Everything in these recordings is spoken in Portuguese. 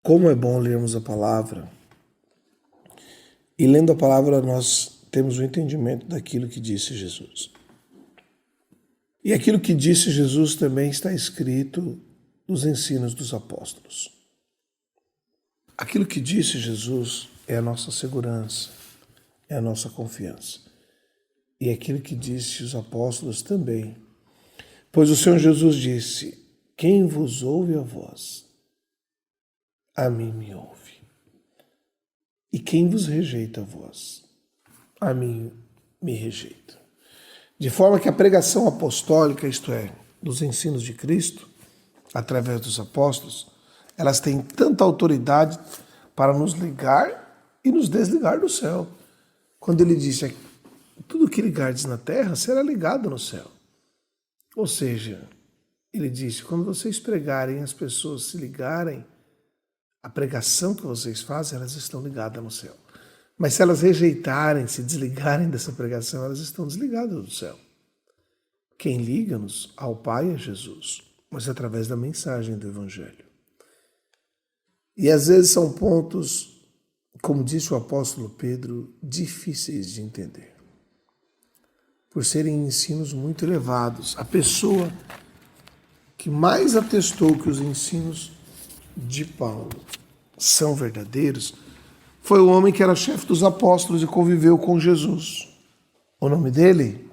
Como é bom lermos a palavra, e lendo a palavra nós temos o entendimento daquilo que disse Jesus. E aquilo que disse Jesus também está escrito nos ensinos dos apóstolos. Aquilo que disse Jesus é a nossa segurança, é a nossa confiança. E aquilo que disse os apóstolos também. Pois o Senhor Jesus disse: quem vos ouve a voz, a mim me ouve. E quem vos rejeita a vós, a mim me rejeita. De forma que a pregação apostólica, isto é, dos ensinos de Cristo, através dos apóstolos, elas têm tanta autoridade para nos ligar e nos desligar do céu. Quando ele disse: tudo que ligardes na terra será ligado no céu. Ou seja, ele disse: quando vocês pregarem, as pessoas se ligarem, a pregação que vocês fazem, elas estão ligadas no céu. Mas se elas rejeitarem, se desligarem dessa pregação, elas estão desligadas do céu. Quem liga-nos ao Pai é Jesus, mas através da mensagem do Evangelho. E às vezes são pontos, como disse o apóstolo Pedro, difíceis de entender, por serem ensinos muito elevados. A pessoa que mais atestou que os ensinos de Paulo são verdadeiros foi o homem que era chefe dos apóstolos e conviveu com Jesus. O nome dele?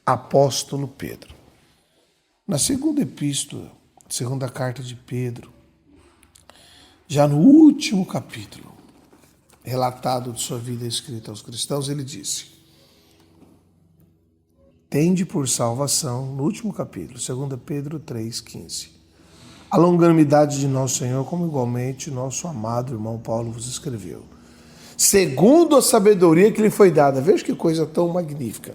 Apóstolo Pedro. Na segunda epístola, segunda carta de Pedro, já no último capítulo, relatado de sua vida escrita aos cristãos, ele disse: tende por salvação, no último capítulo, 2 Pedro 3,15, a longanimidade de nosso Senhor, como igualmente nosso amado irmão Paulo vos escreveu, segundo a sabedoria que lhe foi dada. Veja que coisa tão magnífica.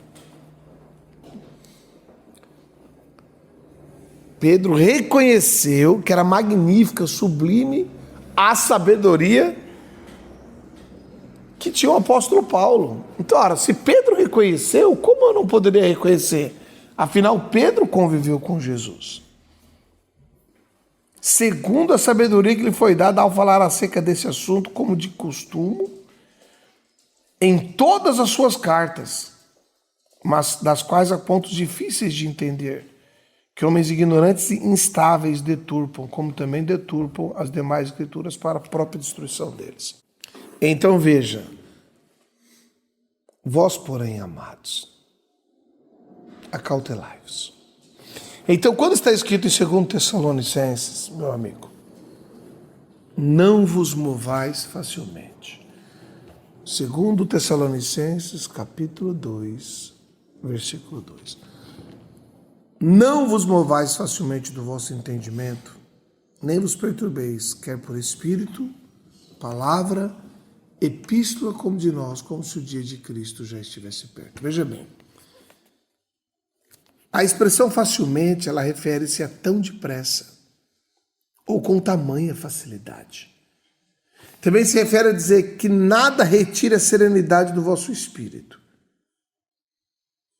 Pedro reconheceu que era magnífica, sublime a sabedoria que tinha o apóstolo Paulo. Então, ora, se Pedro reconheceu, como eu não poderia reconhecer? Afinal, Pedro conviveu com Jesus. Segundo a sabedoria que lhe foi dada ao falar acerca desse assunto, como de costume, em todas as suas cartas, mas das quais há pontos difíceis de entender, que homens ignorantes e instáveis deturpam, como também deturpam as demais escrituras para a própria destruição deles. Então veja, vós, porém, amados, acautelai-vos. Então, quando está escrito em 2 Tessalonicenses, meu amigo, não vos movais facilmente. 2 Tessalonicenses, capítulo 2, versículo 2. Não vos movais facilmente do vosso entendimento, nem vos perturbeis, quer por espírito, palavra, epístola, como de nós, como se o dia de Cristo já estivesse perto. Veja bem, a expressão facilmente, ela refere-se a tão depressa, ou com tamanha facilidade. Também se refere a dizer que nada retira a serenidade do vosso espírito.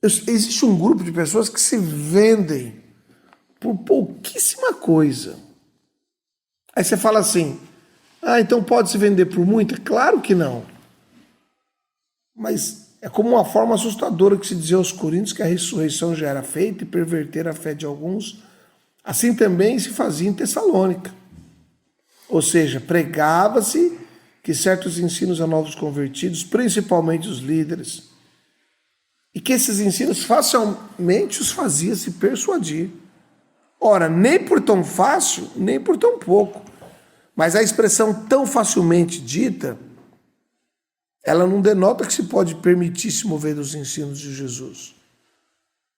Existe um grupo de pessoas que se vendem por pouquíssima coisa. Aí você fala assim: então pode se vender por muita? Claro que não. Mas é como uma forma assustadora que se dizia aos coríntios que a ressurreição já era feita e perverter a fé de alguns. Assim também se fazia em Tessalônica. Ou seja, pregava-se que certos ensinos a novos convertidos, principalmente os líderes, e que esses ensinos facilmente os fazia se persuadir. Ora, nem por tão fácil, nem por tão pouco. Mas a expressão tão facilmente dita, ela não denota que se pode permitir se mover dos ensinos de Jesus.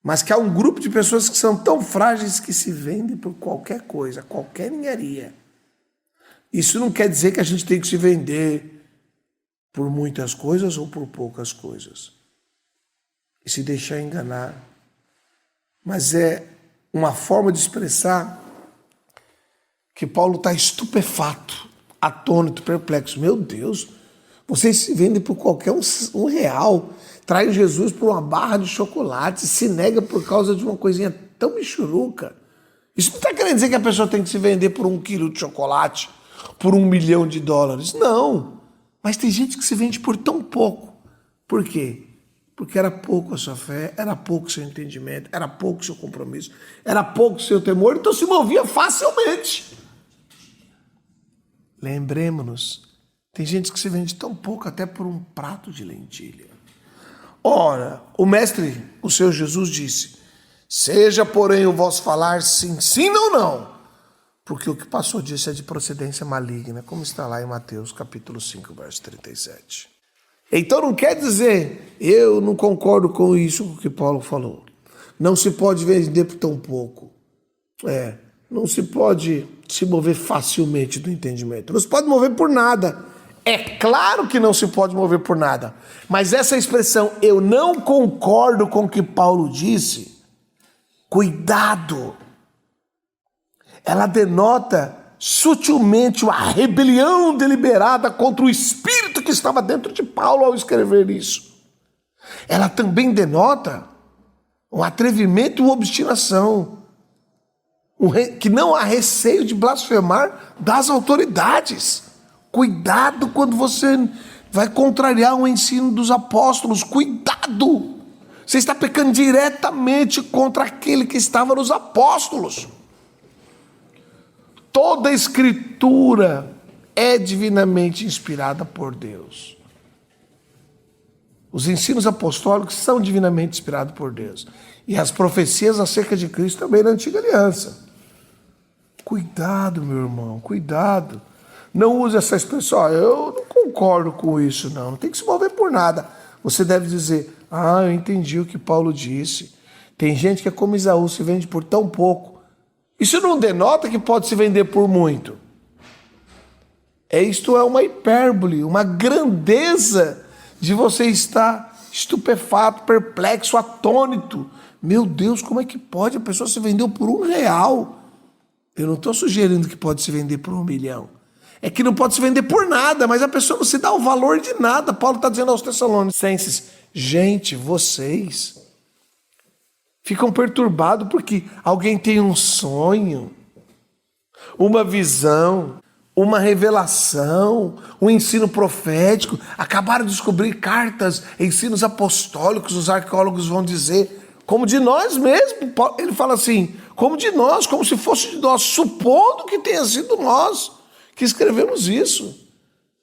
Mas que há um grupo de pessoas que são tão frágeis que se vendem por qualquer coisa, qualquer ninharia. Isso não quer dizer que a gente tem que se vender por muitas coisas ou por poucas coisas. E se deixar enganar. Mas é uma forma de expressar que Paulo está estupefato, atônito, perplexo. Meu Deus, vocês se vendem por qualquer R$1, traem Jesus por uma barra de chocolate, se nega por causa de uma coisinha tão michuruca. Isso não está querendo dizer que a pessoa tem que se vender por 1 quilo de chocolate por $1 milhão. Não, mas tem gente que se vende por tão pouco. Por quê? Porque era pouco a sua fé, era pouco o seu entendimento, era pouco o seu compromisso, era pouco o seu temor, então se movia facilmente. Lembremos-nos, tem gente que se vende tão pouco até por um prato de lentilha. Ora, o mestre, o Senhor Jesus disse, seja porém o vosso falar sim, sim ou não, porque o que passou disso é de procedência maligna, como está lá em Mateus capítulo 5, verso 37. Então não quer dizer, eu não concordo com isso que Paulo falou. Não se pode vender por tão pouco. Não se pode se mover facilmente do entendimento. Não se pode mover por nada. É claro que não se pode mover por nada. Mas essa expressão, eu não concordo com o que Paulo disse, cuidado. Ela denota sutilmente uma rebelião deliberada contra o espírito que estava dentro de Paulo ao escrever isso. Ela também denota um atrevimento e uma obstinação, que não há receio de blasfemar das autoridades. Cuidado quando você vai contrariar o ensino dos apóstolos, cuidado! Você está pecando diretamente contra aquele que estava nos apóstolos. Toda a escritura é divinamente inspirada por Deus. Os ensinos apostólicos são divinamente inspirados por Deus. E as profecias acerca de Cristo também na Antiga Aliança. Cuidado, meu irmão, cuidado. Não use essa expressão, eu não concordo com isso, não. Não tem que se mover por nada. Você deve dizer, eu entendi o que Paulo disse. Tem gente que é como Esaú, se vende por tão pouco. Isso não denota que pode se vender por muito. Isto é uma hipérbole, uma grandeza de você estar estupefato, perplexo, atônito. Meu Deus, como é que pode? A pessoa se vendeu por R$1. Eu não estou sugerindo que pode se vender por $1 milhão. É que não pode se vender por nada, mas a pessoa não se dá o valor de nada. Paulo está dizendo aos Tessalonicenses, gente, vocês ficam perturbados porque alguém tem um sonho, uma visão, uma revelação, um ensino profético. Acabaram de descobrir cartas, ensinos apostólicos, os arqueólogos vão dizer, como de nós mesmos. Ele fala assim, como de nós, como se fosse de nós, supondo que tenha sido nós que escrevemos isso.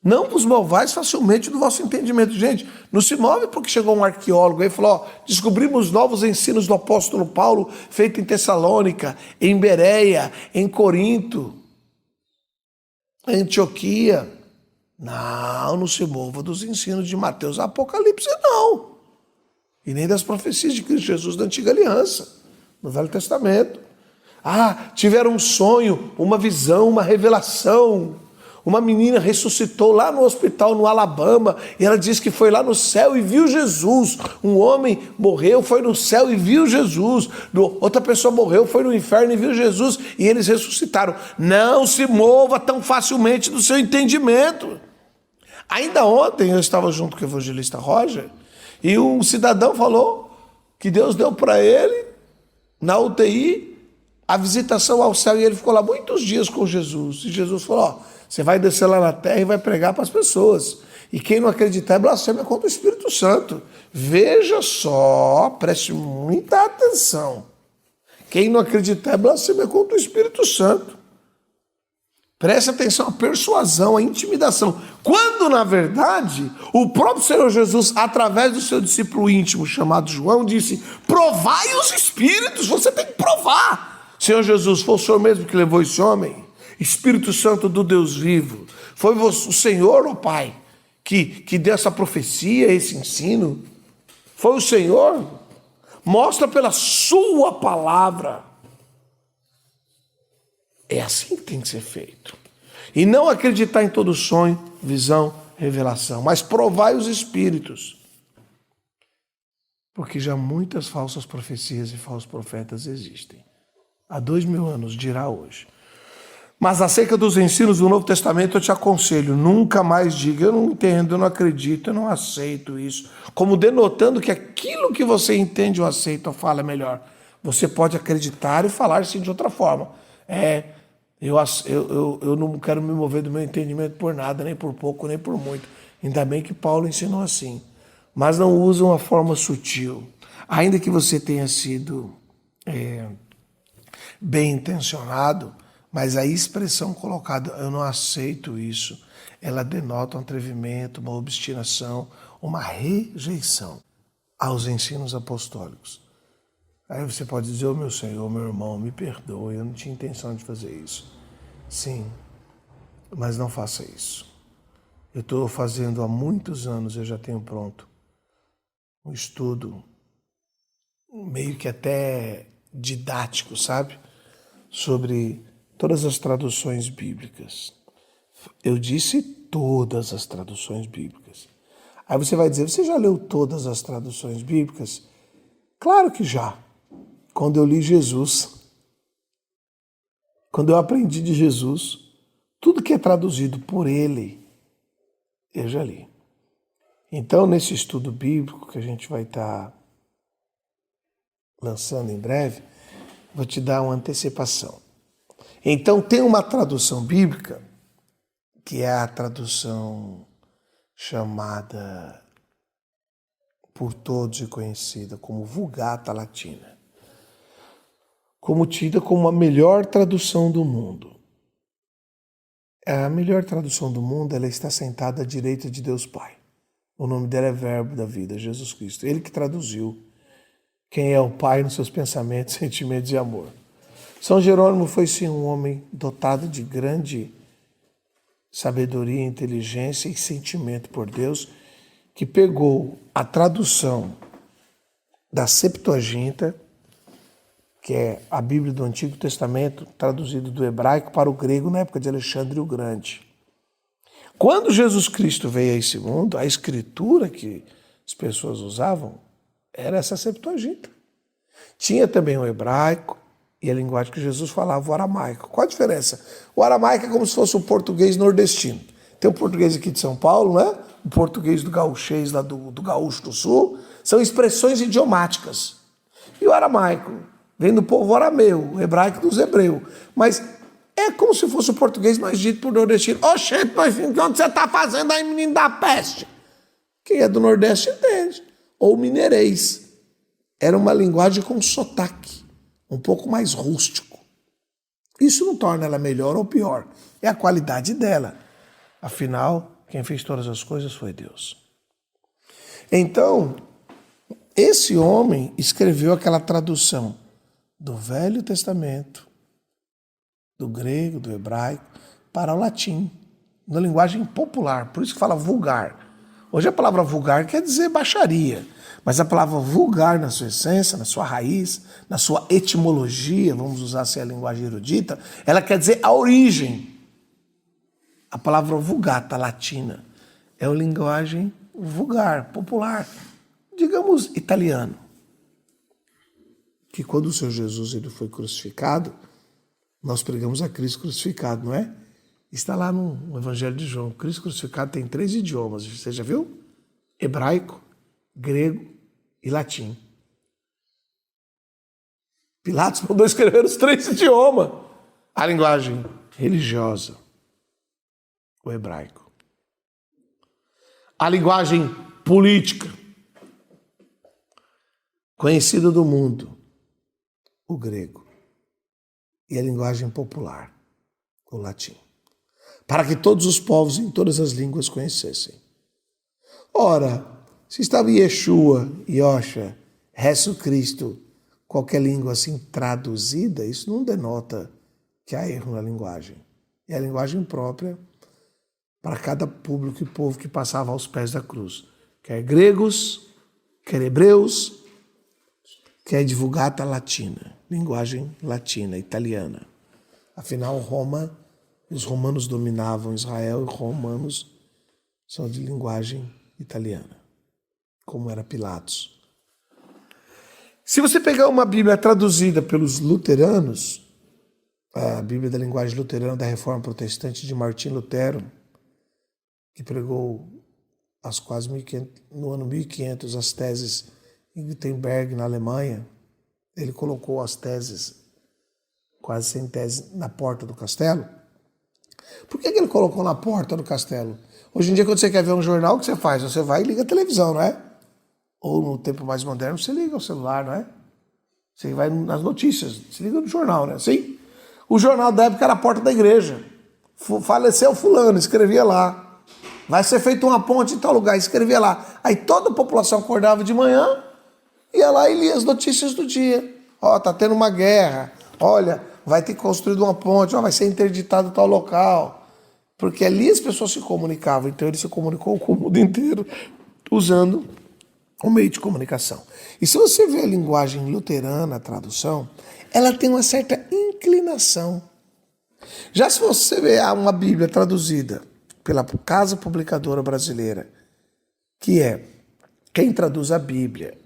Não vos malvais facilmente do vosso entendimento. Gente, não se move porque chegou um arqueólogo aí e falou, descobrimos novos ensinos do apóstolo Paulo, feito em Tessalônica, em Bereia, em Corinto, em Antioquia. Não se mova dos ensinos de Mateus e Apocalipse, não. E nem das profecias de Cristo Jesus da Antiga Aliança, no Velho Testamento. Tiveram um sonho, uma visão, uma revelação. Uma menina ressuscitou lá no hospital no Alabama e ela disse que foi lá no céu e viu Jesus. Um homem morreu, foi no céu e viu Jesus. Outra pessoa morreu, foi no inferno e viu Jesus e eles ressuscitaram. Não se mova tão facilmente do seu entendimento. Ainda ontem eu estava junto com o evangelista Roger e um cidadão falou que Deus deu para ele, na UTI, a visitação ao céu e ele ficou lá muitos dias com Jesus. E Jesus falou, você vai descer lá na terra e vai pregar para as pessoas. E quem não acreditar é blasfêmia contra o Espírito Santo. Veja só, preste muita atenção. Quem não acreditar é blasfêmia contra o Espírito Santo. Preste atenção à persuasão, à intimidação. Quando, na verdade, o próprio Senhor Jesus, através do seu discípulo íntimo, chamado João, disse, provai os Espíritos, você tem que provar. Senhor Jesus, foi o Senhor mesmo que levou esse homem? Espírito Santo do Deus vivo, foi o Senhor, ó Pai, que deu essa profecia, esse ensino? Foi o Senhor? Mostra pela sua palavra. É assim que tem que ser feito. E não acreditar em todo sonho, visão, revelação, mas provai os espíritos. Porque já muitas falsas profecias e falsos profetas existem. Há 2000 anos, dirá hoje. Mas acerca dos ensinos do Novo Testamento eu te aconselho, nunca mais diga, eu não entendo, eu não acredito, eu não aceito isso. Como denotando que aquilo que você entende ou aceita ou fala é melhor. Você pode acreditar e falar sim de outra forma. Eu não quero me mover do meu entendimento por nada, nem por pouco, nem por muito. Ainda bem que Paulo ensinou assim. Mas não usa uma forma sutil. Ainda que você tenha sido bem intencionado, mas a expressão colocada, eu não aceito isso, ela denota um atrevimento, uma obstinação, uma rejeição aos ensinos apostólicos. Aí você pode dizer, meu Senhor, meu irmão, me perdoe, eu não tinha intenção de fazer isso. Sim, mas não faça isso. Eu estou fazendo há muitos anos, eu já tenho pronto um estudo meio que até didático, sabe? Sobre todas as traduções bíblicas. Eu disse todas as traduções bíblicas. Aí você vai dizer, você já leu todas as traduções bíblicas? Claro que já. Quando eu li Jesus, quando eu aprendi de Jesus, tudo que é traduzido por ele, eu já li. Então, nesse estudo bíblico que a gente vai estar lançando em breve, vou te dar uma antecipação. Então, tem uma tradução bíblica, que é a tradução chamada por todos e conhecida como Vulgata Latina, como tida como a melhor tradução do mundo. A melhor tradução do mundo, ela está sentada à direita de Deus Pai. O nome dela é Verbo da vida, Jesus Cristo. Ele que traduziu quem é o Pai nos seus pensamentos, sentimentos e amor. São Jerônimo foi sim um homem dotado de grande sabedoria, inteligência e sentimento por Deus, que pegou a tradução da Septuaginta, que é a Bíblia do Antigo Testamento, traduzido do hebraico para o grego na época de Alexandre o Grande. Quando Jesus Cristo veio a esse mundo, a escritura que as pessoas usavam era essa Septuaginta. Tinha também o hebraico e a linguagem que Jesus falava, o aramaico. Qual a diferença? O aramaico é como se fosse o português nordestino. Tem o português aqui de São Paulo, né? O português do gauchês, lá do gaúcho do sul. São expressões idiomáticas. E o aramaico vem do povo arameu, o hebraico dos hebreus. Mas é como se fosse o português mais dito por nordestino. Oxente, mas o que você está fazendo aí, menino da peste? Quem é do Nordeste entende. Ou mineirês. Era uma linguagem com sotaque, um pouco mais rústico. Isso não torna ela melhor ou pior. É a qualidade dela. Afinal, quem fez todas as coisas foi Deus. Então, esse homem escreveu aquela tradução do Velho Testamento, do grego, do hebraico, para o latim, na linguagem popular, por isso que fala vulgar. Hoje a palavra vulgar quer dizer baixaria, mas a palavra vulgar na sua essência, na sua raiz, na sua etimologia, vamos usar assim a linguagem erudita, ela quer dizer a origem. A palavra vulgata latina é uma linguagem vulgar, popular, digamos italiano. Que quando o Senhor Jesus ele foi crucificado, nós pregamos a Cristo crucificado, não é? Está lá no Evangelho de João. Cristo crucificado tem 3 idiomas, você já viu? Hebraico, grego e latim. Pilatos mandou escrever os 3 idiomas. A linguagem religiosa, o hebraico. A linguagem política, conhecida do mundo, o grego. E a linguagem popular, o latim. Para que todos os povos em todas as línguas conhecessem. Ora, se estava Yeshua, Yosha, Resso Cristo, qualquer língua assim traduzida, isso não denota que há erro na linguagem. É a linguagem própria para cada público e povo que passava aos pés da cruz. Quer gregos, quer hebreus, quer divulgata latina, linguagem latina, italiana. Afinal, Roma, os romanos dominavam Israel e romanos são de linguagem italiana, como era Pilatos. Se você pegar uma Bíblia traduzida pelos luteranos, a Bíblia da linguagem luterana da Reforma Protestante de Martim Lutero, que pregou no ano 1500 as teses em Wittenberg, na Alemanha, ele colocou as teses quase sem tese, na porta do castelo. Por que ele colocou na porta do castelo? Hoje em dia, quando você quer ver um jornal, o que você faz? Você vai e liga a televisão, não é? Ou no tempo mais moderno, você liga o celular, não é? Você vai nas notícias, você liga no jornal, né? Sim. O jornal da época era a porta da igreja. Faleceu fulano, escrevia lá. Vai ser feita uma ponte em tal lugar, escrevia lá. Aí toda a população acordava de manhã, ia lá e lia as notícias do dia. Ó, tá tendo uma guerra. Olha, vai ter construído uma ponte, ó, vai ser interditado tal local. Porque ali as pessoas se comunicavam, então ele se comunicou com o mundo inteiro usando o meio de comunicação. E se você vê a linguagem luterana, a tradução, ela tem uma certa inclinação. Já se você vê uma Bíblia traduzida pela Casa Publicadora Brasileira, que é quem traduz a Bíblia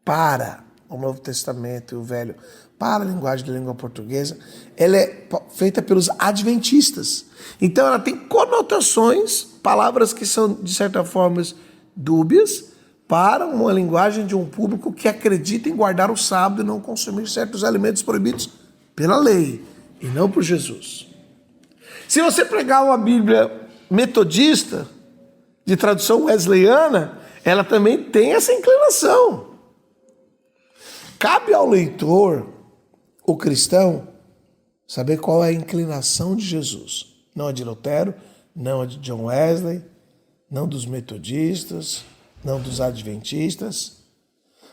para o Novo Testamento e o Velho, para a linguagem da língua portuguesa, ela é feita pelos adventistas. Então ela tem conotações, palavras que são, de certa forma, dúbias, para uma linguagem de um público que acredita em guardar o sábado e não consumir certos alimentos proibidos pela lei, e não por Jesus. Se você pregar uma Bíblia metodista, de tradução wesleyana, ela também tem essa inclinação. Cabe ao leitor, o cristão, saber qual é a inclinação de Jesus. Não a de Lutero, não a de John Wesley, não dos metodistas, não dos adventistas,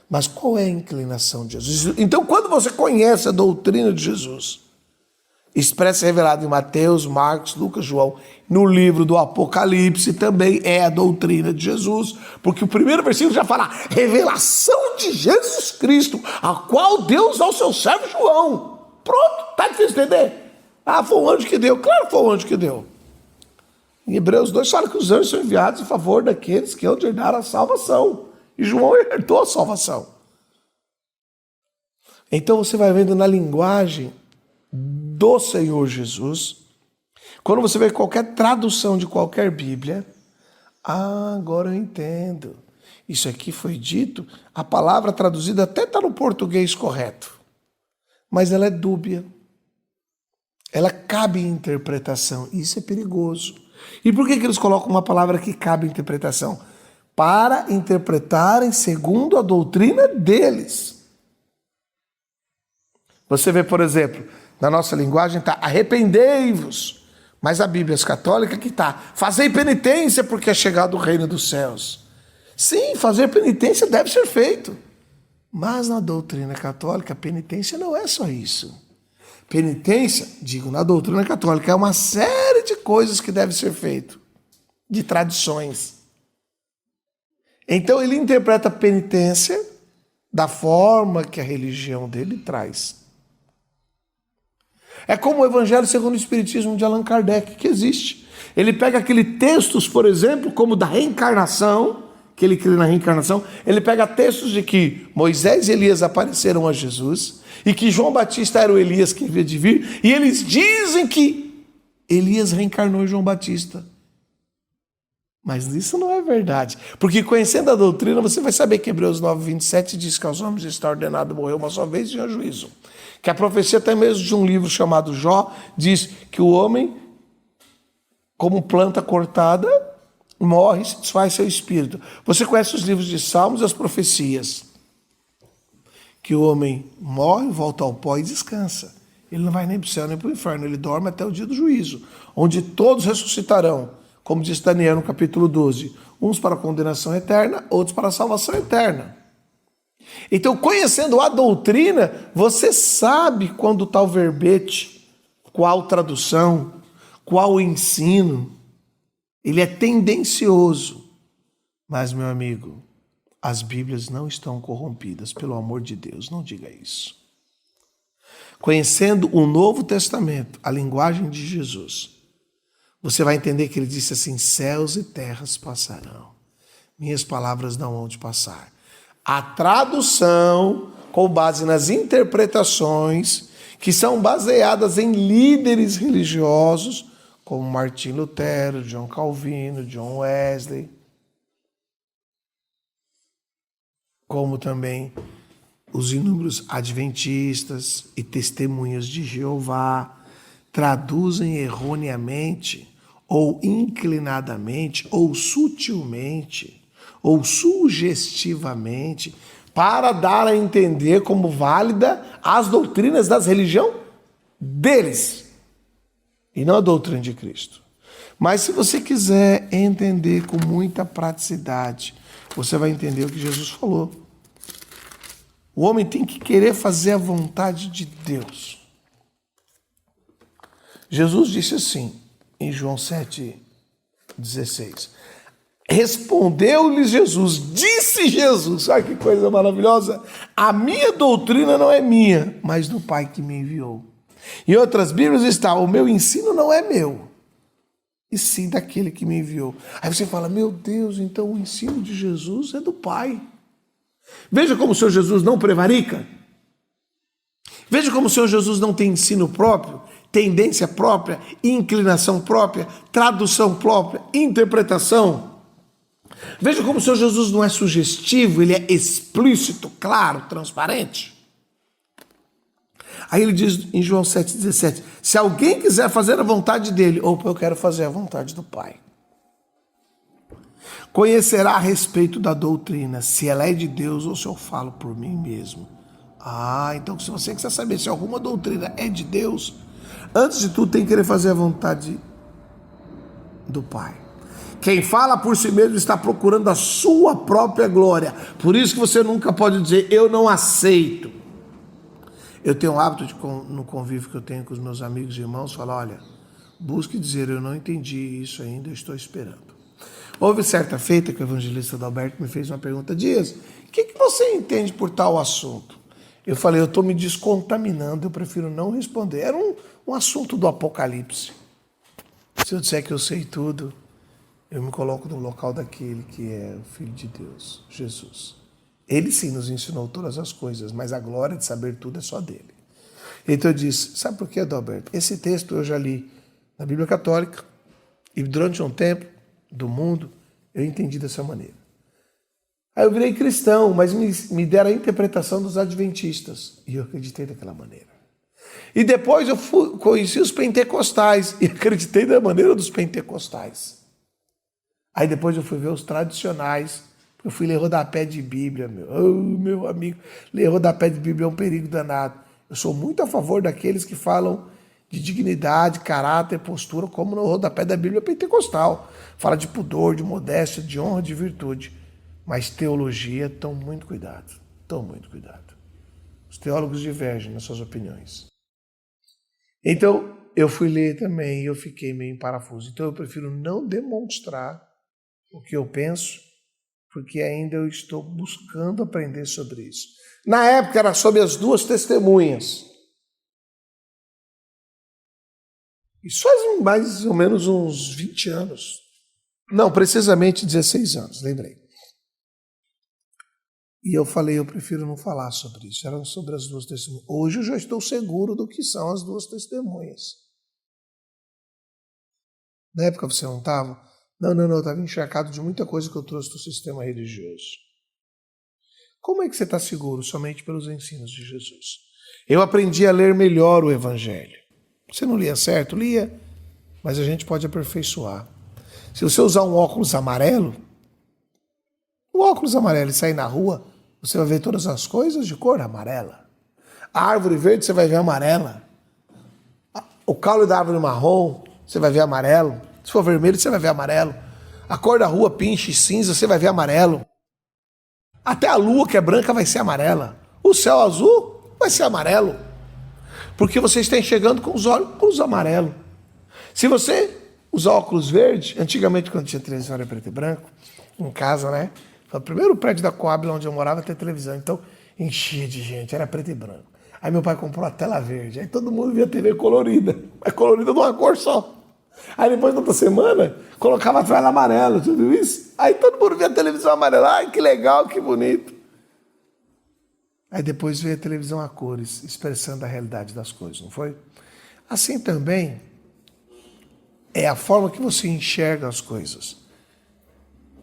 mas qual é a inclinação de Jesus. Então, quando você conhece a doutrina de Jesus, expressa e revelada em Mateus, Marcos, Lucas, João, no livro do Apocalipse também é a doutrina de Jesus, porque o primeiro versículo já fala revelação de Jesus Cristo, a qual Deus ao seu servo João. Pronto, tá difícil de entender? Ah, foi um anjo que deu. Claro que foi um anjo que deu. Em Hebreus 2 fala que os anjos são enviados em favor daqueles que hão de herdar a salvação. E João herdou a salvação. Então você vai vendo na linguagem do Senhor Jesus, quando você vê qualquer tradução de qualquer Bíblia, agora eu entendo. Isso aqui foi dito, a palavra traduzida até está no português correto, mas ela é dúbia. Ela cabe em interpretação. Isso é perigoso. E por que eles colocam uma palavra que cabe em interpretação? Para interpretarem segundo a doutrina deles. Você vê, por exemplo, na nossa linguagem está arrependei-vos, mas a Bíblia católica que está fazei penitência porque é chegado o reino dos céus. Sim, fazer penitência deve ser feito, mas na doutrina católica, penitência não é só isso. Penitência, digo, na doutrina católica, é uma série de coisas que deve ser feito, de tradições. Então ele interpreta a penitência da forma que a religião dele traz. É como o Evangelho segundo o Espiritismo de Allan Kardec, que existe. Ele pega aqueles textos, por exemplo, como da reencarnação, que ele crê na reencarnação, ele pega textos de que Moisés e Elias apareceram a Jesus, e que João Batista era o Elias que havia de vir, e eles dizem que Elias reencarnou em João Batista. Mas isso não é verdade, porque conhecendo a doutrina, você vai saber que Hebreus 9:27 diz que aos homens está ordenado morrer uma só vez e há juízo. Que a profecia até mesmo de um livro chamado Jó, diz que o homem, como planta cortada, morre e se desfaz seu espírito. Você conhece os livros de Salmos e as profecias. Que o homem morre, volta ao pó e descansa. Ele não vai nem para o céu nem para o inferno, ele dorme até o dia do juízo, onde todos ressuscitarão, como diz Daniel no capítulo 12, uns para a condenação eterna, outros para a salvação eterna. Então, conhecendo a doutrina, você sabe quando está o verbete, qual tradução, qual ensino. Ele é tendencioso. Mas, meu amigo, as Bíblias não estão corrompidas, pelo amor de Deus, não diga isso. Conhecendo o Novo Testamento, a linguagem de Jesus, você vai entender que ele disse assim, céus e terras passarão, minhas palavras não hão de passar. A tradução, com base nas interpretações, que são baseadas em líderes religiosos, como Martim Lutero, John Calvino, John Wesley, como também os inúmeros adventistas e testemunhas de Jeová traduzem erroneamente, ou inclinadamente, ou sutilmente, ou sugestivamente, para dar a entender como válida as doutrinas das religiões deles, e não a doutrina de Cristo. Mas se você quiser entender com muita praticidade, você vai entender o que Jesus falou. O homem tem que querer fazer a vontade de Deus. Jesus disse assim, em João 7,16. Respondeu-lhes Jesus, disse Jesus, olha que coisa maravilhosa, a minha doutrina não é minha, mas do Pai que me enviou. Em outras Bíblias está, o meu ensino não é meu, e sim daquele que me enviou. Aí você fala, meu Deus, então o ensino de Jesus é do Pai. Veja como o Senhor Jesus não prevarica. Veja como o Senhor Jesus não tem ensino próprio, tendência própria, inclinação própria, tradução própria, interpretação. Veja como o Senhor Jesus não é sugestivo, ele é explícito, claro, transparente. Aí ele diz em João 7,17, se alguém quiser fazer a vontade dele, ou eu quero fazer a vontade do Pai, conhecerá a respeito da doutrina, se ela é de Deus ou se eu falo por mim mesmo. Então se você quiser saber se alguma doutrina é de Deus, antes de tudo tem que querer fazer a vontade do Pai. Quem fala por si mesmo está procurando a sua própria glória. Por isso que você nunca pode dizer, eu não aceito. Eu tenho o hábito, no convívio que eu tenho com os meus amigos e irmãos, falar, olha, busque dizer, eu não entendi isso ainda, eu estou esperando. Houve certa feita que o evangelista Adalberto me fez uma pergunta, Dias, o que você entende por tal assunto? Eu falei, eu estou me descontaminando, eu prefiro não responder. Era um assunto do Apocalipse. Se eu disser que eu sei tudo, eu me coloco no local daquele que é o Filho de Deus, Jesus. Ele sim nos ensinou todas as coisas, mas a glória de saber tudo é só dele. Então eu disse, sabe por quê, Adalberto? Esse texto eu já li na Bíblia Católica e durante um tempo do mundo eu entendi dessa maneira. Aí eu virei cristão, mas me deram a interpretação dos adventistas e eu acreditei daquela maneira. E depois eu conheci os pentecostais e acreditei da maneira dos pentecostais. Aí depois eu fui ver os tradicionais, eu fui ler rodapé de Bíblia, meu amigo, ler rodapé de Bíblia é um perigo danado. Eu sou muito a favor daqueles que falam de dignidade, caráter, postura, como no rodapé da Bíblia pentecostal. Fala de pudor, de modéstia, de honra, de virtude. Mas teologia, tome muito cuidado, tome muito cuidado. Os teólogos divergem nas suas opiniões. Então, eu fui ler também e eu fiquei meio em parafuso. Então, eu prefiro não demonstrar o que eu penso, porque ainda eu estou buscando aprender sobre isso. Na época era sobre as duas testemunhas. Isso faz mais ou menos uns 20 anos. Não, precisamente 16 anos, lembrei. E eu falei, eu prefiro não falar sobre isso. Eram sobre as duas testemunhas. Hoje eu já estou seguro do que são as duas testemunhas. Na época você não estava? Não, eu estava encharcado de muita coisa que eu trouxe do sistema religioso. Como é que você está seguro? Somente pelos ensinos de Jesus. Eu aprendi a ler melhor o Evangelho. Você não lia certo? Lia, mas a gente pode aperfeiçoar. Se você usar um óculos amarelo, e sair na rua, você vai ver todas as coisas de cor amarela. A árvore verde, você vai ver amarela. O caule da árvore marrom, você vai ver amarelo. Se for vermelho, você vai ver amarelo. A cor da rua, pinche, cinza, você vai ver amarelo. Até a lua, que é branca, vai ser amarela. O céu azul vai ser amarelo. Porque você está enxergando com os óculos amarelos. Se você usar óculos verdes, antigamente quando tinha televisão era preto e branco, em casa, né? Foi o primeiro prédio da Coab, onde eu morava, ter televisão. Então, enchia de gente, era preto e branco. Aí meu pai comprou a tela verde. Aí todo mundo via TV colorida. Mas colorida de uma cor só. Aí depois, na outra semana, colocava a tela amarela, tudo isso. Aí todo mundo via a televisão amarela. Ai, que legal, que bonito. Aí depois veio a televisão a cores, expressando a realidade das coisas, não foi? Assim também é a forma que você enxerga as coisas.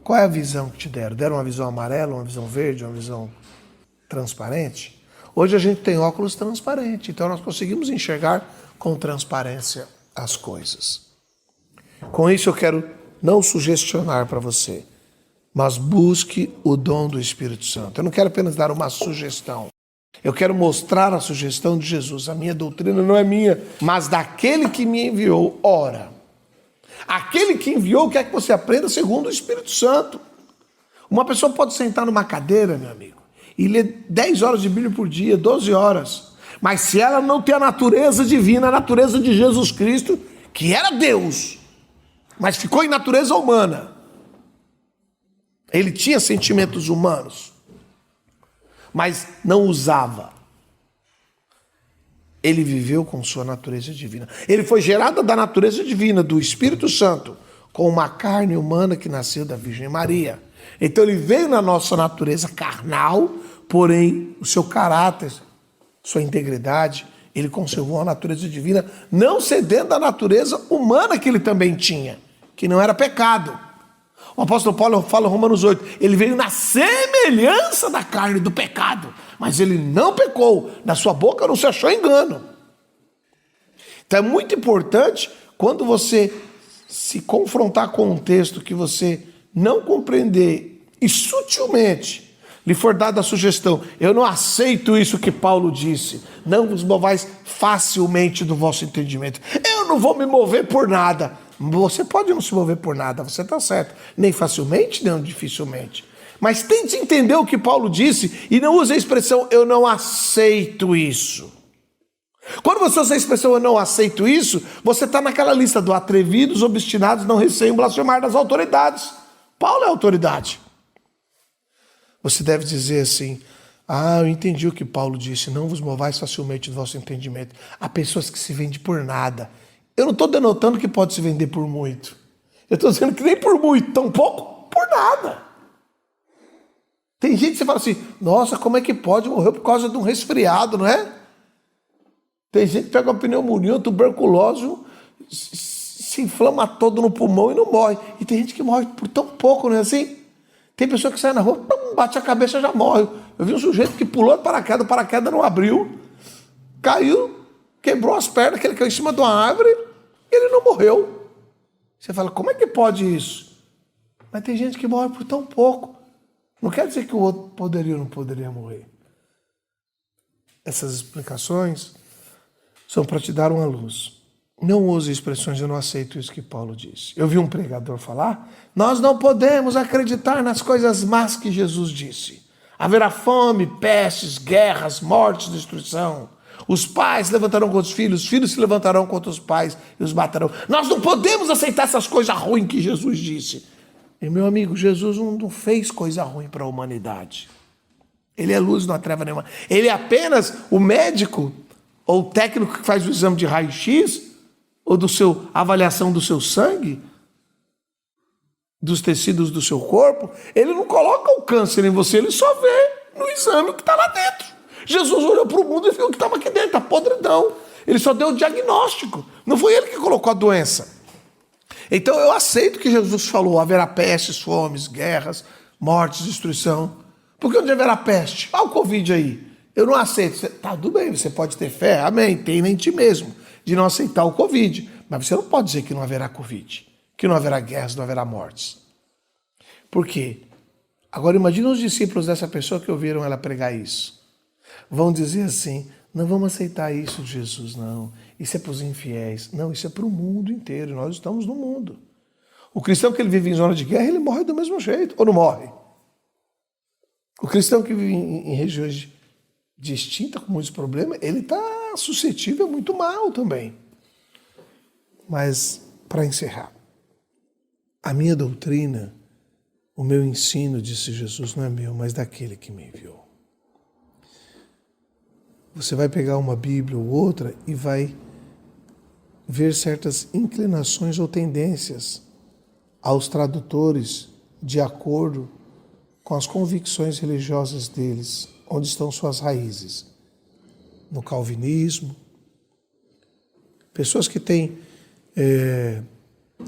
Qual é a visão que te deram? Deram uma visão amarela, uma visão verde, uma visão... transparente? Hoje a gente tem óculos transparente, então nós conseguimos enxergar com transparência as coisas. Com isso eu quero não sugestionar para você, mas busque o dom do Espírito Santo. Eu não quero apenas dar uma sugestão. Eu quero mostrar a sugestão de Jesus. A minha doutrina não é minha, mas daquele que me enviou. Ora, aquele que enviou quer que você aprenda segundo o Espírito Santo. Uma pessoa pode sentar numa cadeira, meu amigo, e ler 10 horas de Bíblia por dia, 12 horas. Mas se ela não tem a natureza divina, a natureza de Jesus Cristo, que era Deus, mas ficou em natureza humana. Ele tinha sentimentos humanos, mas não usava. Ele viveu com sua natureza divina. Ele foi gerado da natureza divina, do Espírito Santo, com uma carne humana que nasceu da Virgem Maria. Então ele veio na nossa natureza carnal, porém o seu caráter, sua integridade, ele conservou a natureza divina, não cedendo à natureza humana que ele também tinha, que não era pecado. O apóstolo Paulo fala em Romanos 8, ele veio na semelhança da carne do pecado, mas ele não pecou, na sua boca não se achou engano. Então é muito importante, quando você se confrontar com um texto que você não compreender e sutilmente lhe for dada a sugestão, eu não aceito isso que Paulo disse, não vos movais facilmente do vosso entendimento, eu não vou me mover por nada. Você pode não se mover por nada, você está certo, nem facilmente, nem dificilmente, mas tente entender o que Paulo disse e não use a expressão eu não aceito isso. Quando você usa a expressão eu não aceito isso, você está naquela lista do atrevidos, obstinados, não receiam blasfemar das autoridades. Paulo é autoridade. Você deve dizer assim, eu entendi o que Paulo disse, não vos movais facilmente do vosso entendimento. Há pessoas que se vendem por nada. Eu não estou denotando que pode se vender por muito. Eu estou dizendo que nem por muito, tão pouco, por nada. Tem gente que você fala assim, nossa, como é que pode morrer por causa de um resfriado, não é? Tem gente que pega uma pneumonia, uma tuberculose, se inflama todo no pulmão e não morre. E tem gente que morre por tão pouco, não é assim? Tem pessoa que sai na rua, bate a cabeça e já morre. Eu vi um sujeito que pulou de paraquedas, o paraquedas não abriu, caiu, quebrou as pernas, que ele caiu em cima de uma árvore e ele não morreu. Você fala, como é que pode isso? Mas tem gente que morre por tão pouco. Não quer dizer que o outro poderia ou não poderia morrer. Essas explicações são para te dar uma luz. Não use expressões, eu não aceito isso que Paulo disse. Eu vi um pregador falar, nós não podemos acreditar nas coisas más que Jesus disse. Haverá fome, pestes, guerras, mortes, destruição. Os pais se levantarão contra os filhos se levantarão contra os pais e os matarão. Nós não podemos aceitar essas coisas ruins que Jesus disse. E meu amigo, Jesus não fez coisa ruim para a humanidade. Ele é luz, não há treva nenhuma. Ele é apenas o médico ou o técnico que faz o exame de raio-x ou avaliação do seu sangue, dos tecidos do seu corpo. Ele não coloca o câncer em você, ele só vê no exame o que está lá dentro. Jesus olhou para o mundo e viu o que estava aqui dentro, a podridão. Ele só deu o diagnóstico, não foi ele que colocou a doença. Então eu aceito que Jesus falou, haverá pestes, fomes, guerras, mortes, destruição. Porque onde haverá peste? Olha o Covid aí. Eu não aceito. Tá, tudo bem, você pode ter fé, amém, tem em ti mesmo, de não aceitar o Covid. Mas você não pode dizer que não haverá Covid, que não haverá guerras, não haverá mortes. Por quê? Agora imagina os discípulos dessa pessoa que ouviram ela pregar isso. Vão dizer assim, não vamos aceitar isso de Jesus, não. Isso é para os infiéis. Não, isso é para o mundo inteiro. Nós estamos no mundo. O cristão que ele vive em zona de guerra, ele morre do mesmo jeito. Ou não morre? O cristão que vive em regiões distintas, com muitos problemas, ele está suscetível a muito mal também. Mas, para encerrar, a minha doutrina, o meu ensino, disse Jesus, não é meu, mas daquele que me enviou. Você vai pegar uma Bíblia ou outra e vai ver certas inclinações ou tendências aos tradutores de acordo com as convicções religiosas deles, onde estão suas raízes. No calvinismo, pessoas que têm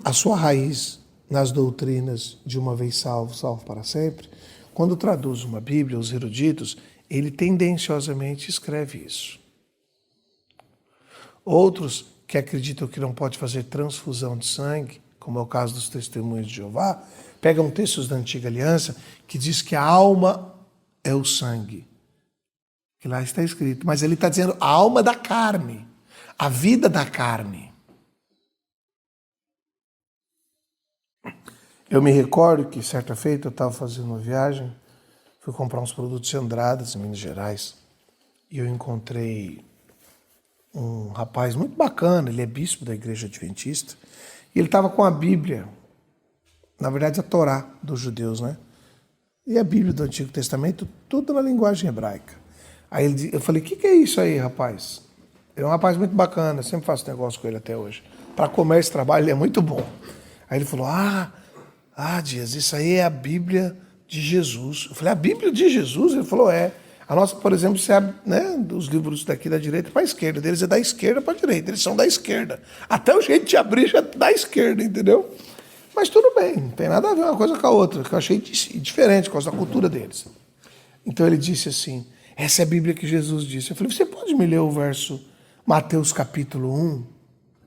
a sua raiz nas doutrinas de uma vez salvo, salvo para sempre, quando traduz uma Bíblia, os eruditos, ele tendenciosamente escreve isso. Outros que acreditam que não pode fazer transfusão de sangue, como é o caso dos testemunhos de Jeová, pegam textos da Antiga Aliança que diz que a alma é o sangue. Que lá está escrito, mas ele está dizendo a alma da carne, a vida da carne. Eu me recordo que certa feita eu estava fazendo uma viagem, fui comprar uns produtos de Andradas em Minas Gerais e eu encontrei um rapaz muito bacana, ele é bispo da igreja adventista, e ele estava com a Bíblia, na verdade a Torá dos judeus, né? E a Bíblia do Antigo Testamento, tudo na linguagem hebraica. Aí eu falei, o que é isso aí, rapaz? Ele é um rapaz muito bacana, eu sempre faço negócio com ele até hoje. Para comércio e trabalho ele é muito bom. Aí ele falou, Dias, isso aí é a Bíblia de Jesus. Eu falei, a Bíblia de Jesus? Ele falou, é. A nossa, por exemplo, você abre, né, os livros daqui da direita para a esquerda, deles é da esquerda para a direita, eles são da esquerda. Até o jeito de abrir já é da esquerda, entendeu? Mas tudo bem, não tem nada a ver uma coisa com a outra, que eu achei diferente por causa da cultura deles. Então ele disse assim, essa é a Bíblia que Jesus disse. Eu falei, você pode me ler o verso Mateus capítulo 1?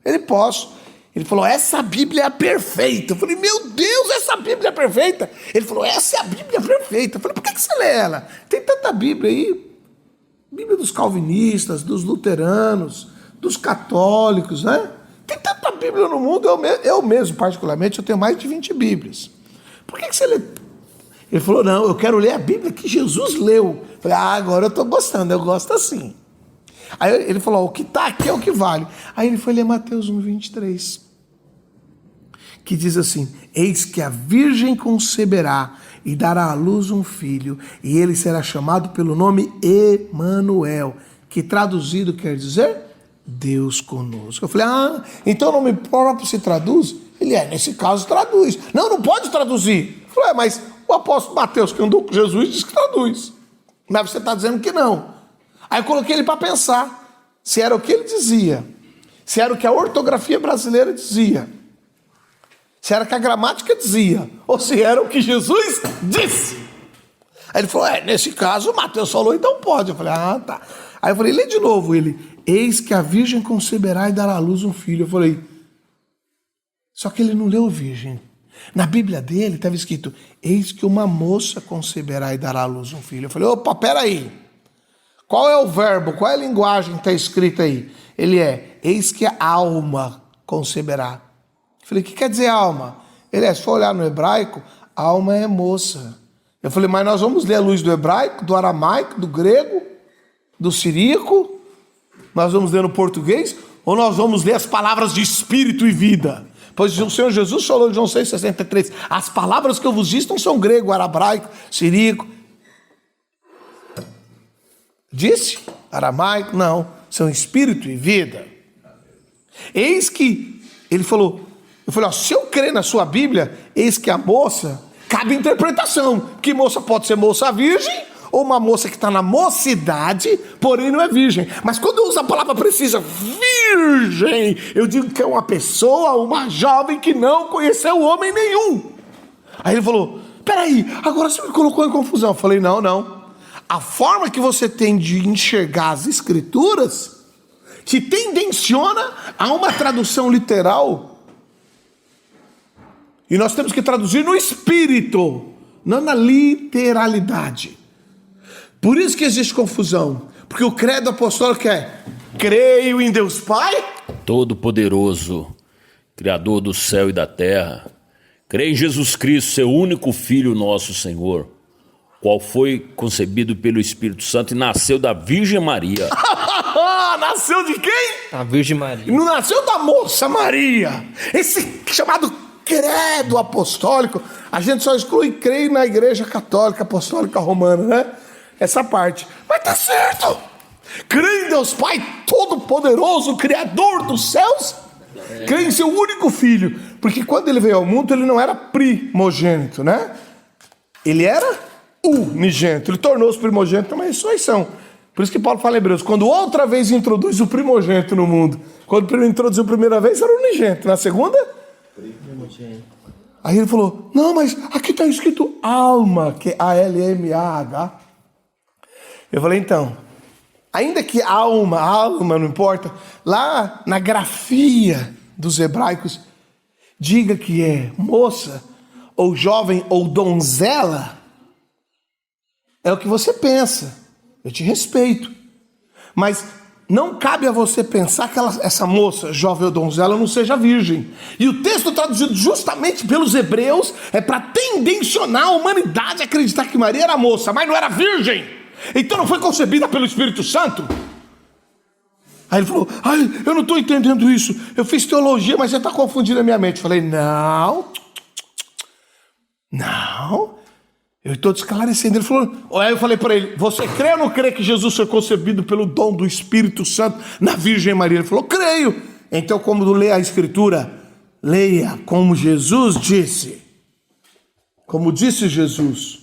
Ele, posso. Ele falou, essa Bíblia é perfeita. Eu falei, meu Deus, essa Bíblia é perfeita? Ele falou, essa é a Bíblia perfeita. Eu falei, por que você lê ela? Tem tanta Bíblia aí. Bíblia dos calvinistas, dos luteranos, dos católicos, né? Tem tanta Bíblia no mundo. Eu mesmo, particularmente, eu tenho mais de 20 Bíblias. Por que você lê? Ele falou, não, eu quero ler a Bíblia que Jesus leu. Eu falei, agora eu estou gostando, eu gosto assim. Aí ele falou, o que está aqui é o que vale. Aí ele foi ler Mateus 1:23, que diz assim, eis que a virgem conceberá e dará à luz um filho, e ele será chamado pelo nome Emanuel, que traduzido quer dizer Deus conosco. Eu falei, então o nome próprio se traduz? Ele nesse caso traduz. Não pode traduzir. Eu falei, mas o apóstolo Mateus, que andou com Jesus, diz que traduz. Mas você está dizendo que não. Aí eu coloquei ele para pensar se era o que ele dizia, se era o que a ortografia brasileira dizia, se era o que a gramática dizia, ou se era o que Jesus disse. Aí ele falou, nesse caso Mateus falou, então pode. Eu falei, tá. Aí eu falei, lê de novo ele, eis que a virgem conceberá e dará à luz um filho. Eu falei, só que ele não leu virgem. Na Bíblia dele estava escrito, eis que uma moça conceberá e dará à luz um filho. Eu falei, opa, peraí. Qual é o verbo, qual é a linguagem que está escrita aí? Ele eis que a alma conceberá. Eu falei, o que quer dizer alma? Ele se for olhar no hebraico, alma é moça. Eu falei, mas nós vamos ler a luz do hebraico, do aramaico, do grego, do siríaco? Nós vamos ler no português? Ou nós vamos ler as palavras de espírito e vida? Pois o Senhor Jesus falou em João 6,63, as palavras que eu vos disse não são grego, aramaico, siríaco. Disse? Aramaico? Não. São espírito e vida. Eis que, ele falou, eu falei, se eu crer na sua Bíblia, eis que a moça, cabe interpretação, que moça pode ser moça virgem, ou uma moça que está na mocidade, porém não é virgem. Mas quando eu uso a palavra precisa, virgem, eu digo que é uma pessoa, uma jovem que não conheceu homem nenhum. Aí ele falou, peraí, agora você me colocou em confusão. Eu falei, não. A forma que você tem de enxergar as escrituras te tendenciona a uma tradução literal. E nós temos que traduzir no espírito, não na literalidade. Por isso que existe confusão. Porque o credo apostólico é, creio em Deus Pai Todo-Poderoso, Criador do céu e da terra. Creio em Jesus Cristo, seu único Filho, nosso Senhor, qual foi concebido pelo Espírito Santo e nasceu da Virgem Maria. Nasceu de quem? A Virgem Maria. Não nasceu da moça Maria. Esse chamado credo apostólico, a gente só exclui creio na igreja católica apostólica romana, né? Essa parte. Mas tá certo. Creio em Deus Pai Todo-Poderoso, Criador dos céus. Creio em seu único Filho. Porque quando ele veio ao mundo, ele não era primogênito, né? Ele era unigênito, ele tornou-se primogênito numa ressurreição. Por isso que Paulo fala em Hebreus, quando outra vez introduz o primogênito no mundo, quando introduziu a primeira vez era unigênito, na segunda? Primogênito. Aí ele falou, não, mas aqui está escrito alma, que é A-L-M-A-H, Eu falei, então, ainda que alma, não importa, lá na grafia dos hebraicos, diga que é moça, ou jovem, ou donzela, é o que você pensa. Eu te respeito. Mas não cabe a você pensar que essa moça, jovem ou donzela, não seja virgem. E o texto traduzido justamente pelos hebreus é para tendencionar a humanidade a acreditar que Maria era moça, mas não era virgem. Então não foi concebida pelo Espírito Santo. Aí ele falou, eu não estou entendendo isso. Eu fiz teologia, mas já está confundindo a minha mente. Eu falei, não. Eu estou te esclarecendo. Ele falou, aí eu falei para ele, você crê ou não crê que Jesus foi concebido pelo dom do Espírito Santo na Virgem Maria? Ele falou, creio. Então, como lê a Escritura, leia como Jesus disse. Como disse Jesus.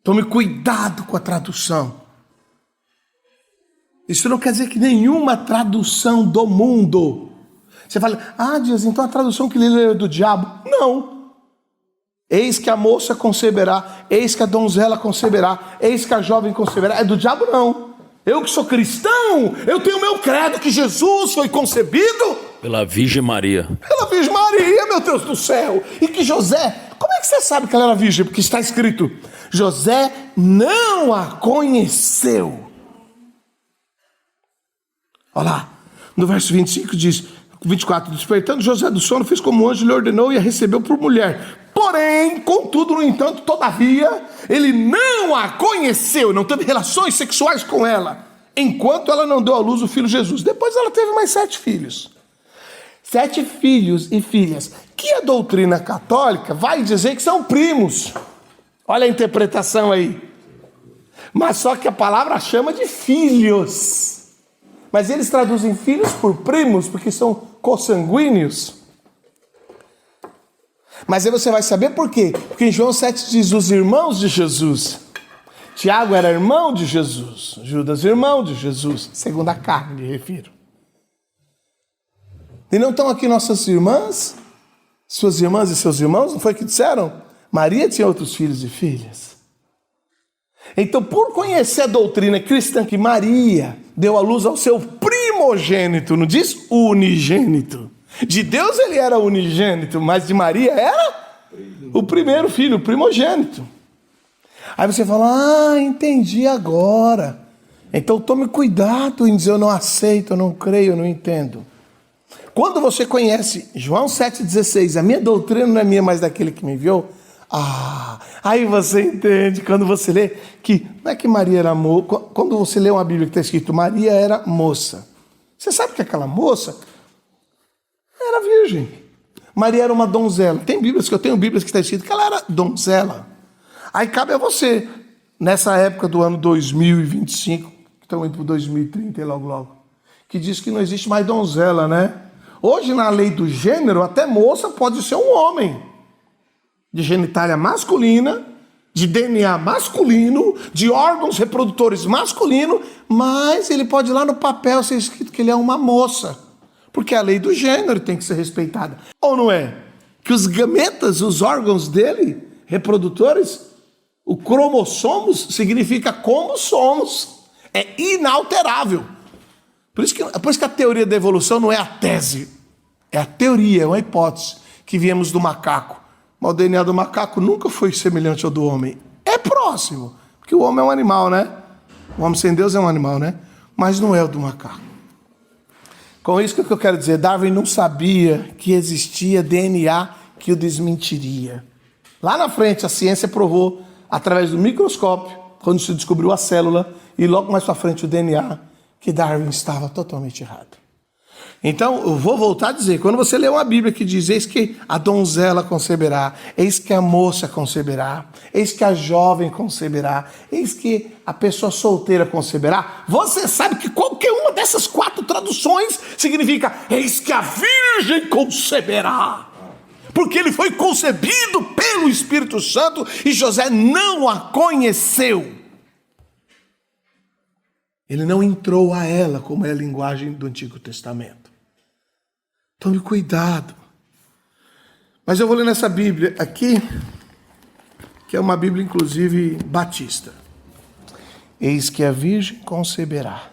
Tome cuidado com a tradução. Isso não quer dizer que nenhuma tradução do mundo. Você fala, Dias, então a tradução que ele leu é do diabo? Não. Eis que a moça conceberá, eis que a donzela conceberá, eis que a jovem conceberá. É do diabo? Não. Eu que sou cristão, eu tenho meu credo que Jesus foi concebido pela Virgem Maria. Pela Virgem Maria, meu Deus do céu. E que José, como é que você sabe que ela era virgem? Porque está escrito, José não a conheceu. Olha lá, no verso 25 diz, 24, despertando José do sono, fez como o anjo lhe ordenou e a recebeu por mulher. Porém, contudo, no entanto, todavia, ele não a conheceu, não teve relações sexuais com ela, enquanto ela não deu à luz o filho Jesus. Depois ela teve mais 7 filhos. 7 filhos e filhas, que a doutrina católica vai dizer que são primos. Olha a interpretação aí. Mas só que a palavra chama de filhos. Mas eles traduzem filhos por primos, porque são consanguíneos. Mas aí você vai saber por quê. Porque em João 7 diz os irmãos de Jesus. Tiago era irmão de Jesus. Judas, irmão de Jesus. Segundo a carne, me refiro. E não estão aqui nossas irmãs? Suas irmãs e seus irmãos? Não foi o que disseram? Maria tinha outros filhos e filhas. Então, por conhecer a doutrina cristã que Maria deu à luz ao seu primogênito, não diz unigênito. De Deus ele era unigênito, mas de Maria era o primeiro filho, o primogênito. Aí você fala, entendi agora. Então tome cuidado em dizer eu não aceito, eu não creio, eu não entendo. Quando você conhece João 7,16, a minha doutrina não é minha, mas daquele que me enviou, aí você entende, quando você lê, que não é que Maria era moça, quando você lê uma Bíblia que está escrito Maria era moça, você sabe que aquela moça era virgem. Maria era uma donzela. Tem Bíblias que eu tenho Bíblias que está escrito que ela era donzela. Aí cabe a você, nessa época do ano 2025, que estamos indo para 2030 e logo, que diz que não existe mais donzela, né? Hoje, na lei do gênero, até moça pode ser um homem. De genitália masculina, de DNA masculino, de órgãos reprodutores masculino, mas ele pode ir lá no papel ser escrito que ele é uma moça. Porque a lei do gênero tem que ser respeitada. Ou não é? Que os gametas, os órgãos dele, reprodutores, o cromossomos significa como somos. É inalterável. Por isso que a teoria da evolução não é a tese. É a teoria, é uma hipótese. Que viemos do macaco. Mas o DNA do macaco nunca foi semelhante ao do homem. É próximo. Porque o homem é um animal, né? O homem sem Deus é um animal, né? Mas não é o do macaco. Com isso, o que eu quero dizer? Darwin não sabia que existia DNA que o desmentiria. Lá na frente, a ciência provou, através do microscópio, quando se descobriu a célula, e logo mais para frente o DNA, que Darwin estava totalmente errado. Então, eu vou voltar a dizer, quando você lê uma Bíblia que diz, eis que a donzela conceberá, eis que a moça conceberá, eis que a jovem conceberá, eis que a pessoa solteira conceberá, você sabe que qualquer uma dessas 4 traduções significa, eis que a virgem conceberá. Porque ele foi concebido pelo Espírito Santo e José não a conheceu. Ele não entrou a ela, como é a linguagem do Antigo Testamento. Tome cuidado. Mas eu vou ler nessa Bíblia aqui, que é uma Bíblia, inclusive, batista. Eis que a virgem conceberá.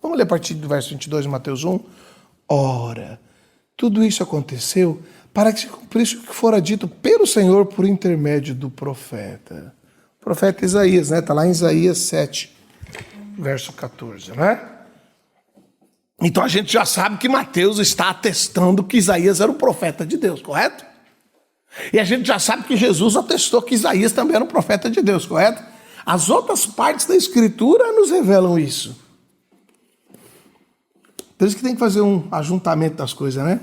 Vamos ler a partir do verso 22 de Mateus 1? Ora, tudo isso aconteceu para que se cumprisse o que fora dito pelo Senhor por intermédio do profeta. O profeta Isaías, né? Está lá em Isaías 7, verso 14, né? Então a gente já sabe que Mateus está atestando que Isaías era o profeta de Deus, correto? E a gente já sabe que Jesus atestou que Isaías também era um profeta de Deus, correto? As outras partes da Escritura nos revelam isso. Por isso que tem que fazer um ajuntamento das coisas, né?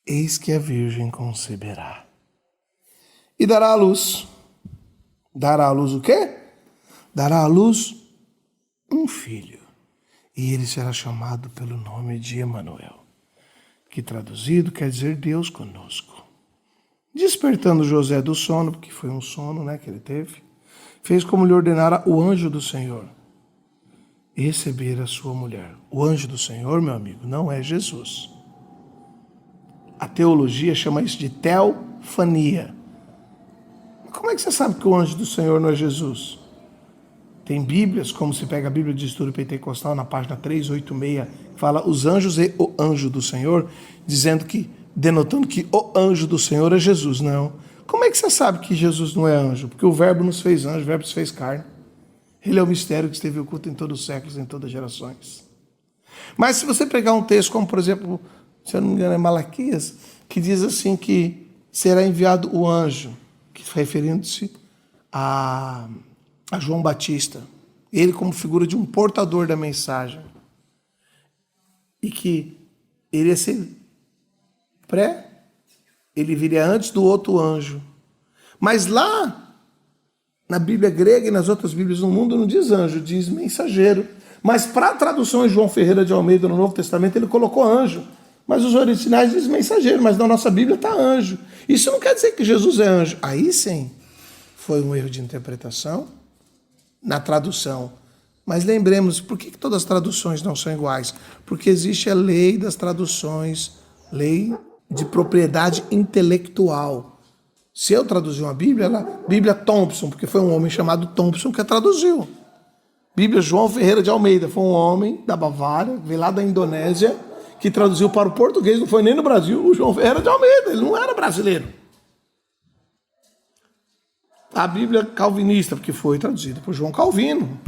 Eis que a virgem conceberá. E dará à luz. Dará à luz o quê? Dará à luz um filho. E ele será chamado pelo nome de Emanuel, que traduzido quer dizer Deus conosco. Despertando José do sono, porque foi um sono, né, que ele teve, fez como lhe ordenara o anjo do Senhor, e receber a sua mulher. O anjo do Senhor, meu amigo, não é Jesus. A teologia chama isso de teofania. Como é que você sabe que o anjo do Senhor não é Jesus? Tem Bíblias, como se pega a Bíblia de Estudo Pentecostal, na página 386, que fala os anjos e o anjo do Senhor, denotando que o anjo do Senhor é Jesus. Não. Como é que você sabe que Jesus não é anjo? Porque o verbo nos fez anjo, o verbo se fez carne. Ele é o mistério que esteve oculto em todos os séculos, em todas as gerações. Mas se você pegar um texto como, por exemplo, se eu não me engano é Malaquias, que diz assim que será enviado o anjo, referindo-se a João Batista, ele como figura de um portador da mensagem, e que ele ia ser ele viria antes do outro anjo. Mas lá, na Bíblia grega e nas outras Bíblias do mundo, não diz anjo, diz mensageiro. Mas para a tradução de João Ferreira de Almeida no Novo Testamento, ele colocou anjo. Mas os originais dizem mensageiro, mas na nossa Bíblia está anjo. Isso não quer dizer que Jesus é anjo. Aí sim, foi um erro de interpretação na tradução. Mas lembremos, por que todas as traduções não são iguais? Porque existe a lei das traduções, lei de propriedade intelectual. Se eu traduzir uma Bíblia, Bíblia Thompson, porque foi um homem chamado Thompson que a traduziu. Bíblia João Ferreira de Almeida, foi um homem da Bavária, veio lá da Indonésia, que traduziu para o português, não foi nem no Brasil, o João Ferreira de Almeida, ele não era brasileiro. A Bíblia calvinista, porque foi traduzida por João Calvino.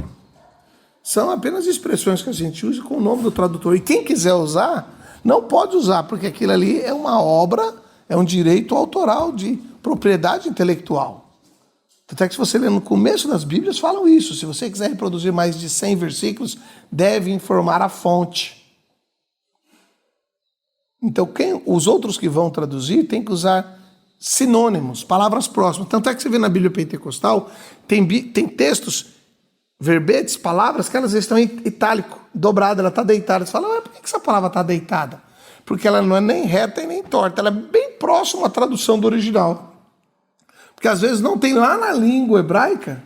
São apenas expressões que a gente usa com o nome do tradutor. E quem quiser usar, não pode usar, porque aquilo ali é uma obra, é um direito autoral de propriedade intelectual. Até que se você ler no começo das Bíblias, falam isso. Se você quiser reproduzir mais de 100 versículos, deve informar a fonte. Então, os outros que vão traduzir têm que usar sinônimos, palavras próximas. Tanto é que você vê na Bíblia Pentecostal, tem textos, verbetes, palavras, que elas estão em itálico, dobrada, ela está deitada. Você fala, por que essa palavra está deitada? Porque ela não é nem reta e nem torta, ela é bem próxima à tradução do original. Porque às vezes não tem lá na língua hebraica,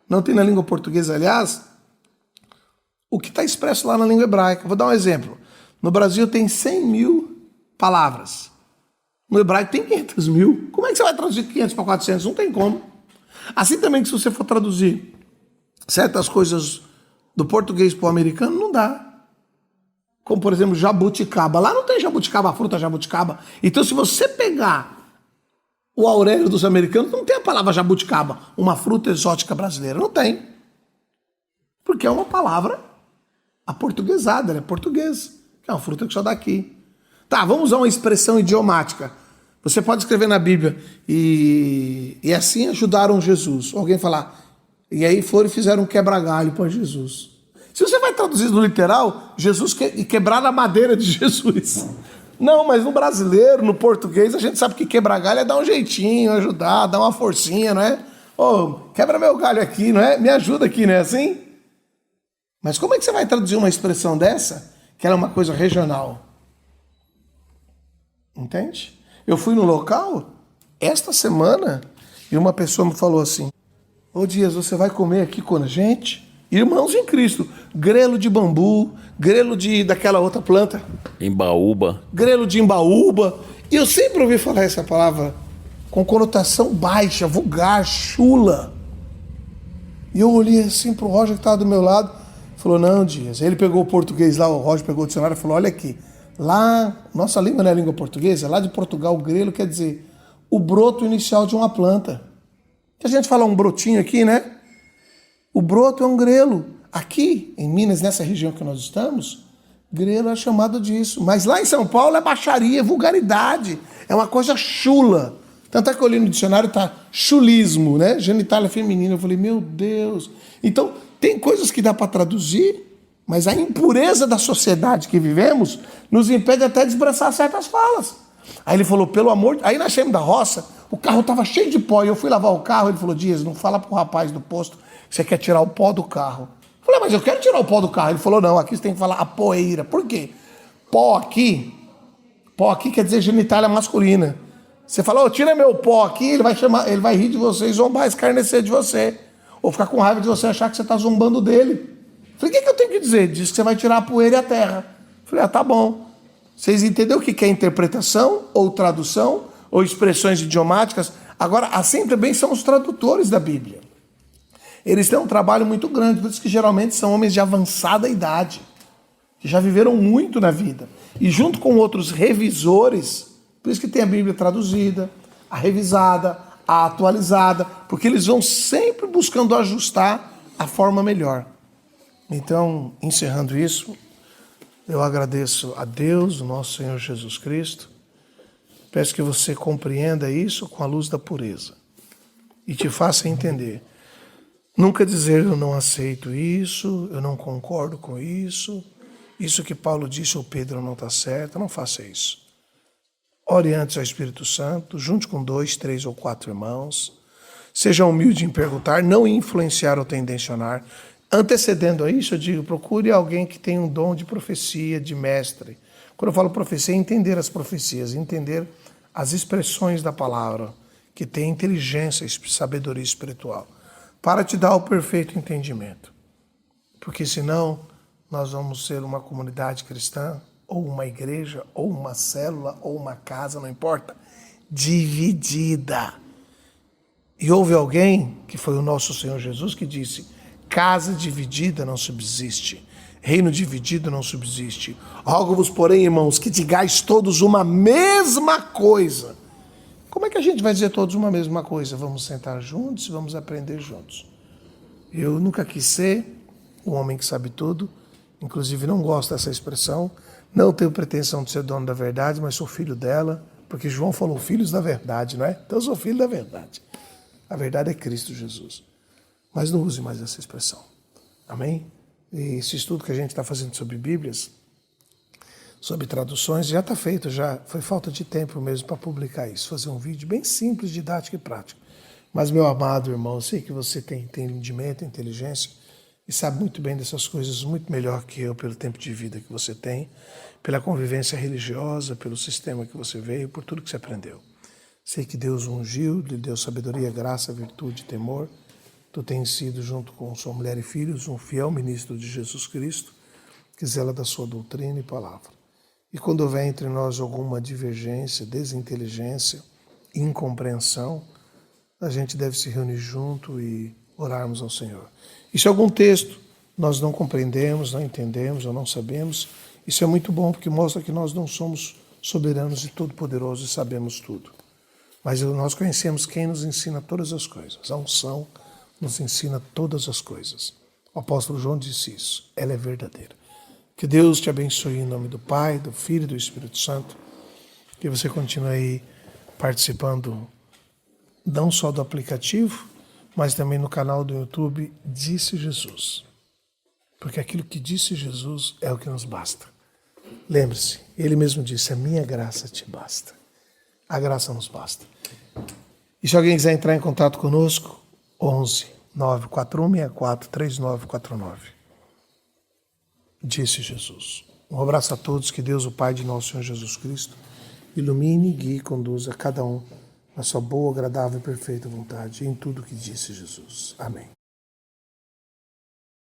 não tem na língua portuguesa, aliás, o que está expresso lá na língua hebraica. Vou dar um exemplo. No Brasil tem 100 mil palavras. No hebraico tem 500 mil. Como é que você vai traduzir 500 para 400? Não tem como. Assim também que se você for traduzir certas coisas do português para o americano, não dá. Como, por exemplo, jabuticaba. Lá não tem jabuticaba, a fruta jabuticaba. Então, se você pegar o Aurélio dos americanos, não tem a palavra jabuticaba, uma fruta exótica brasileira. Não tem. Porque é uma palavra aportuguesada, ela é portuguesa. É uma fruta que só dá aqui. Tá, vamos usar uma expressão idiomática. Você pode escrever na Bíblia e assim ajudaram Jesus. Alguém falar, e aí foram e fizeram um quebra-galho para Jesus. Se você vai traduzir no literal, Jesus quebrar a madeira de Jesus. Não, mas no brasileiro, no português, a gente sabe que quebrar galho é dar um jeitinho, ajudar, dar uma forcinha, não é? Quebra meu galho aqui, não é? Me ajuda aqui, não é assim? Mas como é que você vai traduzir uma expressão dessa, que ela é uma coisa regional? Entende? Eu fui no local, esta semana, e uma pessoa me falou assim, Dias, você vai comer aqui com a gente? Irmãos em Cristo, grelo de bambu, grelo daquela outra planta. Embaúba. Grelo de embaúba. E eu sempre ouvi falar essa palavra com conotação baixa, vulgar, chula. E eu olhei assim pro Roger que estava do meu lado, falou, não, Dias. Aí ele pegou o português lá, o Roger pegou o dicionário e falou, olha aqui, lá, nossa língua não é língua portuguesa, lá de Portugal, o grelo quer dizer o broto inicial de uma planta. Que a gente fala um brotinho aqui, né? O broto é um grelo. Aqui, em Minas, nessa região que nós estamos, grelo é chamado disso. Mas lá em São Paulo é baixaria, é vulgaridade. É uma coisa chula. Tanto é que eu olhei no dicionário, tá chulismo, né? Genitália feminina. Eu falei, meu Deus. Então, tem coisas que dá para traduzir, mas a impureza da sociedade que vivemos nos impede até de expressar certas falas. Aí ele falou, pelo amor... Aí nós saímos da roça, o carro estava cheio de pó. E eu fui lavar o carro, ele falou, Dias, não fala pro rapaz do posto que você quer tirar o pó do carro. Eu falei, mas eu quero tirar o pó do carro. Ele falou, não, aqui você tem que falar a poeira. Por quê? Pó aqui quer dizer genitália masculina. Você fala, oh, tira meu pó aqui, ele vai rir de você e zombar, escarnecer de você. Ou ficar com raiva de você achar que você está zombando dele. Eu falei, o que eu tenho que dizer? Diz que você vai tirar a poeira e a terra. Eu falei, tá bom. Vocês entenderam o que é interpretação, ou tradução, ou expressões idiomáticas? Agora, assim também são os tradutores da Bíblia. Eles têm um trabalho muito grande, por isso que geralmente são homens de avançada idade, que já viveram muito na vida. E junto com outros revisores, por isso que tem a Bíblia traduzida, a revisada, a atualizada, porque eles vão sempre buscando ajustar a forma melhor. Então, encerrando isso, eu agradeço a Deus, o nosso Senhor Jesus Cristo. Peço que você compreenda isso com a luz da pureza e te faça entender. Nunca dizer eu não aceito isso, eu não concordo com isso que Paulo disse ou Pedro não está certo, não faça isso. Ore antes ao Espírito Santo, junte com 2, 3 ou 4 irmãos. Seja humilde em perguntar, não influenciar ou tendencionar. Antecedendo a isso, eu digo, procure alguém que tenha um dom de profecia, de mestre. Quando eu falo profecia, é entender as profecias, entender as expressões da palavra, que tem inteligência, sabedoria espiritual, para te dar o perfeito entendimento. Porque senão nós vamos ser uma comunidade cristã, ou uma igreja, ou uma célula, ou uma casa, não importa, dividida. E houve alguém, que foi o nosso Senhor Jesus, que disse, casa dividida não subsiste, reino dividido não subsiste. Rogo-vos, porém, irmãos, que digais todos uma mesma coisa. Como é que a gente vai dizer todos uma mesma coisa? Vamos sentar juntos e vamos aprender juntos. Eu nunca quis ser um homem que sabe tudo, inclusive não gosto dessa expressão, não tenho pretensão de ser dono da verdade, mas sou filho dela, porque João falou filhos da verdade, não é? Então eu sou filho da verdade. A verdade é Cristo Jesus. Mas não use mais essa expressão. Amém? E esse estudo que a gente está fazendo sobre Bíblias, sobre traduções, já está feito, já foi falta de tempo mesmo para publicar isso, fazer um vídeo bem simples, didático e prático. Mas, meu amado irmão, eu sei que você tem entendimento, inteligência, e sabe muito bem dessas coisas, muito melhor que eu, pelo tempo de vida que você tem, pela convivência religiosa, pelo sistema que você veio, por tudo que você aprendeu. Sei que Deus ungiu, lhe deu sabedoria, graça, virtude, temor. Tu tens sido, junto com sua mulher e filhos, um fiel ministro de Jesus Cristo, que zela da sua doutrina e palavra. E quando houver entre nós alguma divergência, desinteligência, incompreensão, a gente deve se reunir junto e orarmos ao Senhor. E se algum texto nós não compreendemos, não entendemos ou não sabemos, isso é muito bom, porque mostra que nós não somos soberanos e todo-poderosos e sabemos tudo. Mas nós conhecemos quem nos ensina todas as coisas. A unção nos ensina todas as coisas. O apóstolo João disse isso. Ela é verdadeira. Que Deus te abençoe em nome do Pai, do Filho e do Espírito Santo. Que você continue aí participando não só do aplicativo, mas também no canal do YouTube Disse Jesus. Porque aquilo que disse Jesus é o que nos basta. Lembre-se, ele mesmo disse, a minha graça te basta. A graça nos basta. E se alguém quiser entrar em contato conosco, 11 94164 3949. Disse Jesus. Um abraço a todos, que Deus, o Pai de nosso Senhor Jesus Cristo, ilumine, guie e conduza cada um na sua boa, agradável e perfeita vontade em tudo que disse Jesus. Amém.